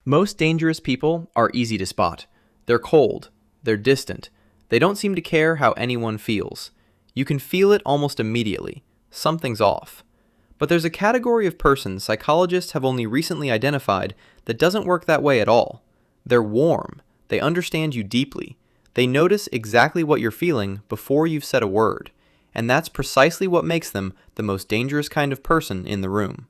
Most dangerous people are easy to spot. They're cold, they're distant, they don't seem to care how anyone feels. You can feel it almost immediately. Something's off. But there's a category of person psychologists have only recently identified that doesn't work that way at all. They're warm. They understand you deeply. They notice exactly what you're feeling before you've said a word. And that's precisely what makes them the most dangerous kind of person in the room.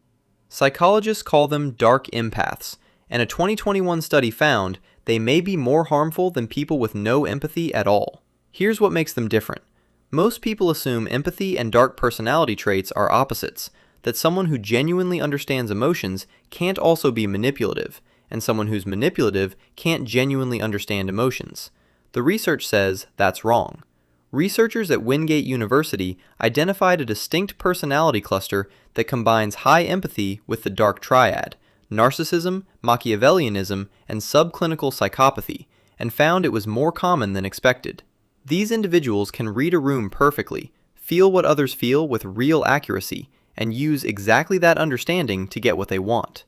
Psychologists call them dark empaths, and a 2021 study found they may be more harmful than people with no empathy at all. Here's what makes them different. Most people assume empathy and dark personality traits are opposites, that someone who genuinely understands emotions can't also be manipulative, and someone who's manipulative can't genuinely understand emotions. The research says that's wrong. Researchers at Wingate University identified a distinct personality cluster that combines high empathy with the dark triad, narcissism, Machiavellianism, and subclinical psychopathy, and found it was more common than expected. These individuals can read a room perfectly, feel what others feel with real accuracy, and use exactly that understanding to get what they want.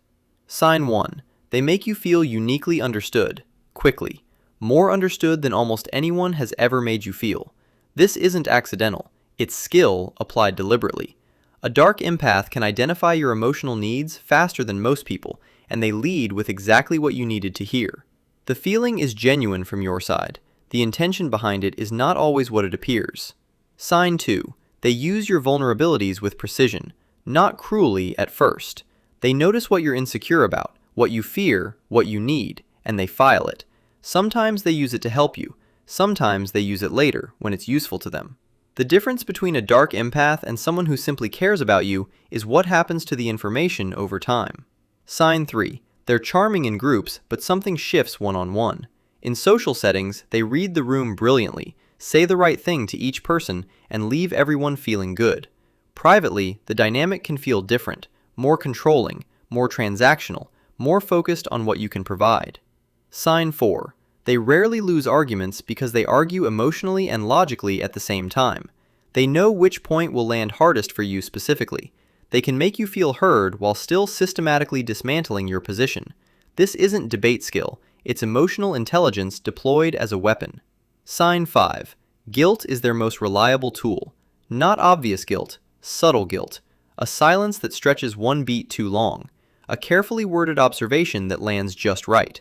Sign 1. They make you feel uniquely understood, quickly, more understood than almost anyone has ever made you feel. This isn't accidental, it's skill applied deliberately. A dark empath can identify your emotional needs faster than most people, and they lead with exactly what you needed to hear. The feeling is genuine from your side. The intention behind it is not always what it appears. Sign 2. They use your vulnerabilities with precision, not cruelly at first. They notice what you're insecure about, what you fear, what you need, and they file it. Sometimes they use it to help you. Sometimes they use it later, when it's useful to them. The difference between a dark empath and someone who simply cares about you is what happens to the information over time. Sign 3. They're charming in groups, but something shifts one-on-one. In social settings, they read the room brilliantly, say the right thing to each person, and leave everyone feeling good. Privately, the dynamic can feel different, more controlling, more transactional, more focused on what you can provide. Sign 4. They rarely lose arguments because they argue emotionally and logically at the same time. They know which point will land hardest for you specifically. They can make you feel heard while still systematically dismantling your position. This isn't debate skill, it's emotional intelligence deployed as a weapon. Sign 5. Guilt is their most reliable tool. Not obvious guilt, subtle guilt. A silence that stretches one beat too long. A carefully worded observation that lands just right.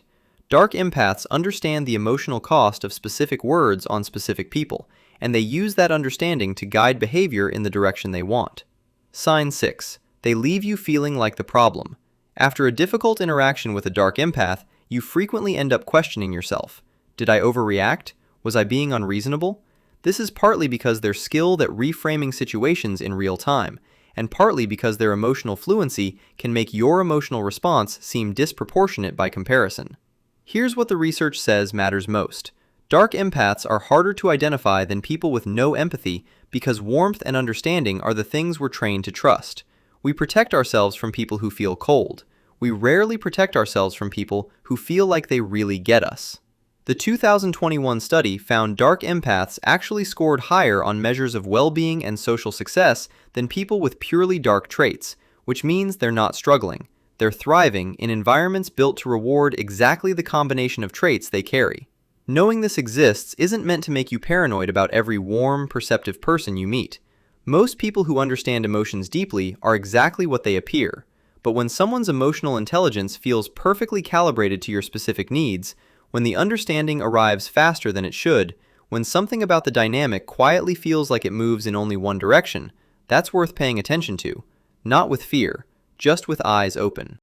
Dark empaths understand the emotional cost of specific words on specific people, and they use that understanding to guide behavior in the direction they want. Sign 6. They leave you feeling like the problem. After a difficult interaction with a dark empath, you frequently end up questioning yourself. Did I overreact? Was I being unreasonable? This is partly because they're skilled at reframing situations in real time, and partly because their emotional fluency can make your emotional response seem disproportionate by comparison. Here's what the research says matters most. Dark empaths are harder to identify than people with no empathy because warmth and understanding are the things we're trained to trust. We protect ourselves from people who feel cold. We rarely protect ourselves from people who feel like they really get us. The 2021 study found dark empaths actually scored higher on measures of well-being and social success than people with purely dark traits, which means they're not struggling. They're thriving in environments built to reward exactly the combination of traits they carry. Knowing this exists isn't meant to make you paranoid about every warm, perceptive person you meet. Most people who understand emotions deeply are exactly what they appear, but when someone's emotional intelligence feels perfectly calibrated to your specific needs, when the understanding arrives faster than it should, when something about the dynamic quietly feels like it moves in only one direction, that's worth paying attention to, not with fear, just with eyes open.